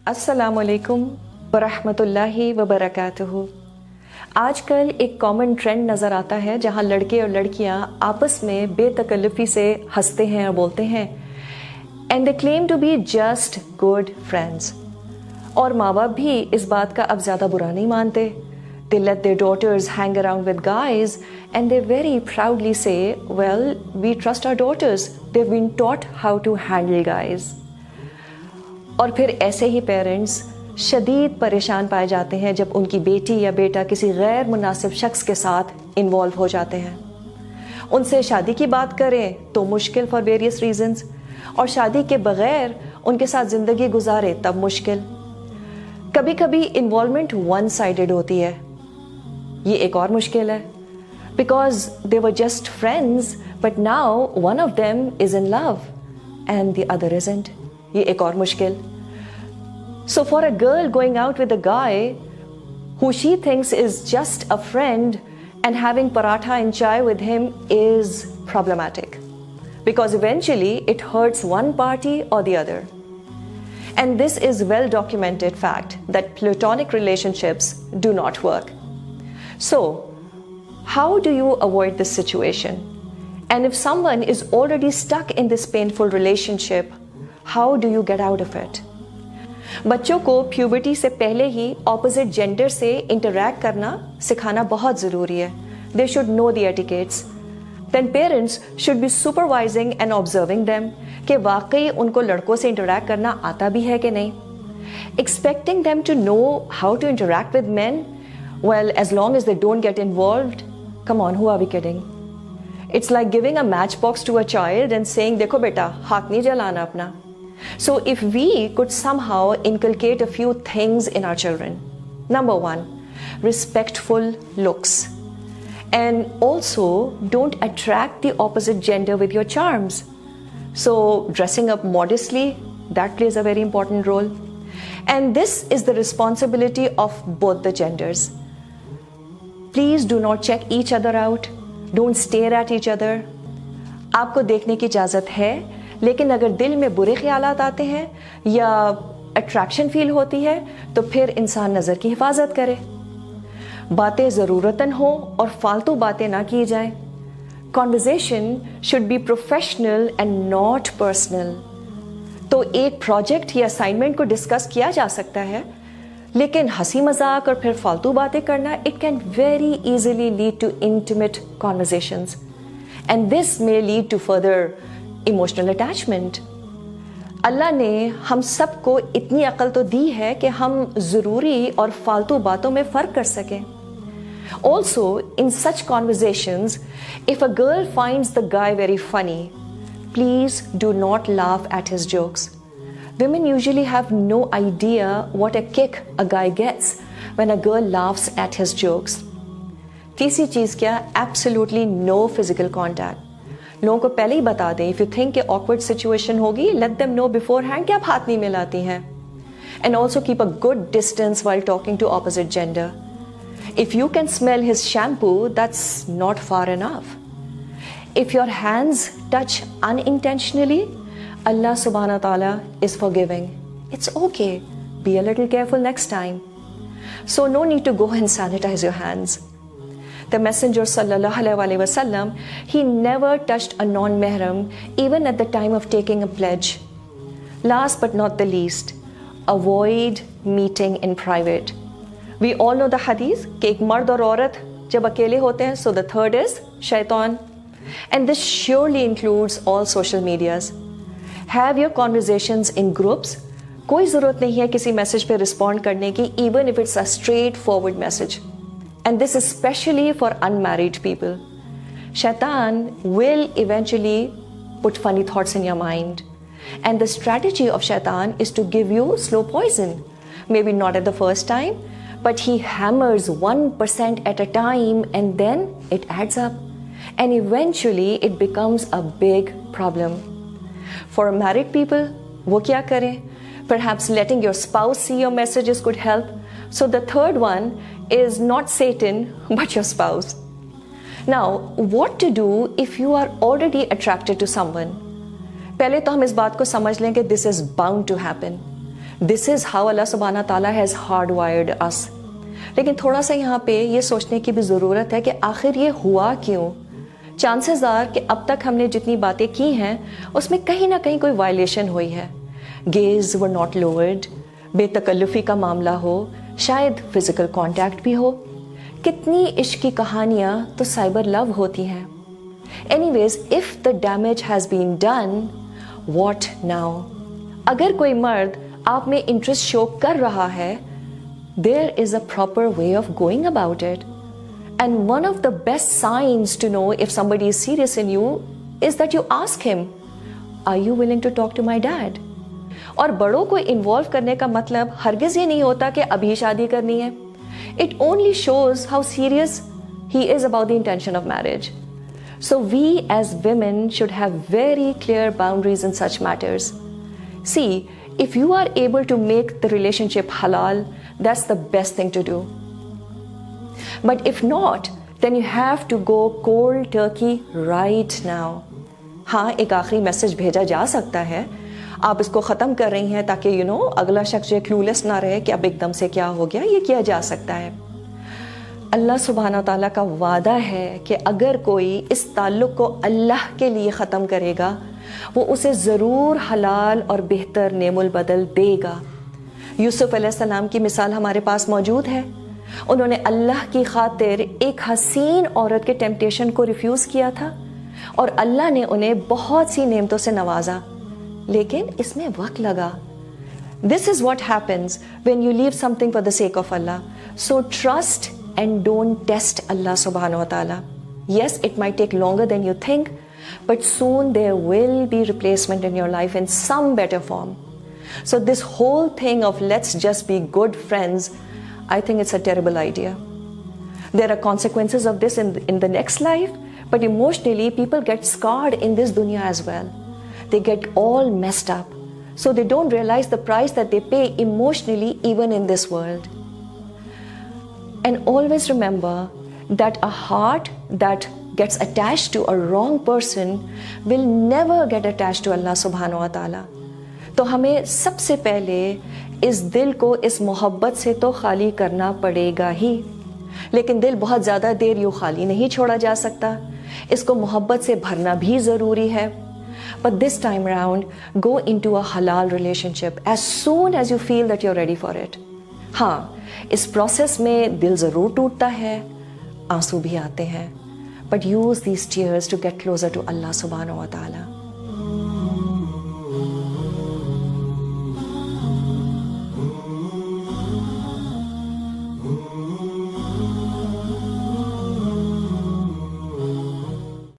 अस्सलामुअलैकुम वरहमतुल्लाहि वबरकातुहू। आजकल एक कॉमन ट्रेंड नज़र आता है जहाँ लड़के और लड़कियाँ आपस में बेतकल्लुफ़ी से हंसते हैं और बोलते हैं and they claim to be just good friends. और माँ बाप भी इस बात का अब ज़्यादा बुरा नहीं मानते। They let their daughters hang around with guys and they very proudly say, well, we trust our daughters. They've been taught how to handle guys. और फिर ऐसे ही पेरेंट्स शदीद परेशान पाए जाते हैं जब उनकी बेटी या बेटा किसी गैर मुनासिब शख्स के साथ इन्वॉल्व हो जाते हैं। उनसे शादी की बात करें तो मुश्किल फॉर वेरियस रीजंस, और शादी के बगैर उनके साथ ज़िंदगी गुजारे तब मुश्किल। कभी कभी इन्वॉल्वमेंट वन साइडेड होती है, ये एक और मुश्किल है, because they were just friends but now one of them is in love and the other isn't, ये एक और मुश्किल। So for a girl going out with a guy who she thinks is just a friend and having paratha and chai with him is problematic, because eventually it hurts one party or the other. And this is well documented fact that platonic relationships do not work. So how do you avoid this situation? And if someone is already stuck in this painful relationship, how do you get out of it? बच्चों को puberty से पहले ही opposite gender से interact करना सिखाना बहुत ज़रूरी है। They should know the etiquettes. Then parents should be supervising and observing them कि वाकई उनको लड़कों से इंटरैक्ट करना आता भी है कि नहीं। Expecting them to know how to interact with man, well as long as they don't get involved, come on, who are we kidding? It's like giving a match box to a child and saying देखो बेटा हाथ नहीं जलाना अपना। So if we could somehow inculcate a few things in our children. Number one, respectful looks. And also don't attract the opposite gender with your charms. So dressing up modestly, that plays a very important role. And this is the responsibility of both the genders. Please do not check each other out. Don't stare at each other. आपको देखने की इजाज़त है, लेकिन अगर दिल में बुरे ख्यालात आते हैं या अट्रैक्शन फील होती है तो फिर इंसान नज़र की हिफाजत करे। बातें ज़रूरतन हो और फालतू बातें ना की जाएं। Conversation should be professional and not personal. तो एक प्रोजेक्ट या असाइनमेंट को डिस्कस किया जा सकता है, लेकिन हंसी मजाक और फिर फालतू बातें करना it can very easily lead to intimate conversations, and this may lead to further emotional attachment. Allah ने हम सबको इतनी अक्ल तो दी है कि हम ज़रूरी और फालतू बातों में फ़र्क कर सकें। Also in such conversations, if a girl finds the guy very funny, please do not laugh at his jokes. Women usually have no idea what a kick a guy gets when a girl laughs at his jokes. तीसरी चीज़ क्या? Absolutely no physical contact. लोगों को पहले ही बता दें, if you think कि awkward situation होगी, let them know beforehand कि आप हाथ नहीं मिलाती हैं। And also keep a good distance while talking to opposite gender. If you can smell his shampoo, that's not far enough. If your hands touch unintentionally, Allah सुब्हाना ताला is forgiving. It's okay, be a little careful next time. So no need to go and sanitise your hands. The Messenger sallallahu alaihi wasallam, he never touched a non-mahram even at the time of taking a pledge. Last but not the least, avoid meeting in private. We all know the hadith कि एक मर्द और औरत जब अकेले होते हैं, so the third is shaitan. And this surely includes all social medias. Have your conversations in groups. कोई ज़रूरत नहीं है किसी मैसेज पे रिस्पॉन्ड करने की, even if it's a straightforward message. And this is especially for unmarried people. Shaitan will eventually put funny thoughts in your mind. And the strategy of Shaitan is to give you slow poison. Maybe not at the first time, but he hammers 1% at a time and then it adds up. And eventually it becomes a big problem. For married people, wo kya kare? Perhaps letting your spouse see your messages could help. So the third one is not Satan, but your spouse. Now, what to do if you are already attracted to someone? पहले तो हम इस बात को समझ लें कि this is bound to happen. This is how Allah सुब्हाना ताला हैज़ हार्ड वायर्ड अस। लेकिन थोड़ा सा यहाँ पे ये सोचने की भी ज़रूरत है कि आखिर ये हुआ क्यों। चांसेस आर कि अब तक हमने जितनी बातें की हैं उसमें कहीं ना कहीं कोई वायलेशन हुई है। गेज वर नॉट लोअर्ड, बेतकल्लुफ़ी का मामला हो, शायद फिज़िकल कांटेक्ट भी हो। कितनी इश्क की कहानियाँ तो साइबर लव होती हैं। Anyways, if the damage has been done, what now? अगर कोई मर्द आप में इंटरेस्ट शो कर रहा है, there is a proper way of going about it. And one of the best signs to know if somebody is serious in you is that you ask him, are you willing to talk to my dad? और बड़ों को involve करने का मतलब हरगिज ये नहीं होता कि अभी शादी करनी है. It only shows how serious he is about the intention of marriage. So we as women should have very clear boundaries in such matters. See, if you are able to make the relationship halal, that's the best thing to do. But if not, then you have to go cold turkey right now. हाँ, एक आखिरी message भेजा जा सकता है. आप इसको ख़त्म कर रही हैं ताकि अगला शख्स जो क्लूलेस ना रहे कि अब एकदम से क्या हो गया. ये किया जा सकता है. अल्लाह सुब्हाना ताला का वादा है कि अगर कोई इस ताल्लुक़ को अल्लाह के लिए ख़त्म करेगा, वो उसे ज़रूर हलाल और बेहतर नेमुल बदल देगा. यूसुफ अलैहिस्सलाम की मिसाल हमारे पास मौजूद है. उन्होंने अल्लाह की खातिर एक हसीन औरत के टेम्पटेशन को रिफ्यूज़ किया था और अल्लाह ने उन्हें बहुत सी नेमतों से नवाजा, लेकिन इसमें वक्त लगा. This is what happens when you leave something for the sake of Allah. So trust and don't test Allah सुब्हानहू व तआला. Yes, it might take longer than you think, but soon there will be replacement in your life in some better form. So this whole thing of let's just be good friends, I think it's a terrible idea. There are consequences of this in the next life, but emotionally people get scarred in this dunya as well. They get all messed up. So they don't realize the price that they pay emotionally even in this world. And always remember that a heart that gets attached to a wrong person will never get attached to Allah subhanahu wa ta'ala. तो हमें सबसे पहले इस दिल को इस मोहब्बत से तो खाली करना पड़ेगा ही. लेकिन दिल बहुत ज़्यादा देर यूँ खाली नहीं छोड़ा जा सकता. इसको मोहब्बत से भरना भी ज़रूरी है. But this time round, go into a halal relationship as soon as you feel that you're ready for it. हाँ, इस प्रोसेस में दिल ज़रूर टूटता है, आंसू भी आते हैं. But use these tears to get closer to Allah subhanahu wa ta'ala.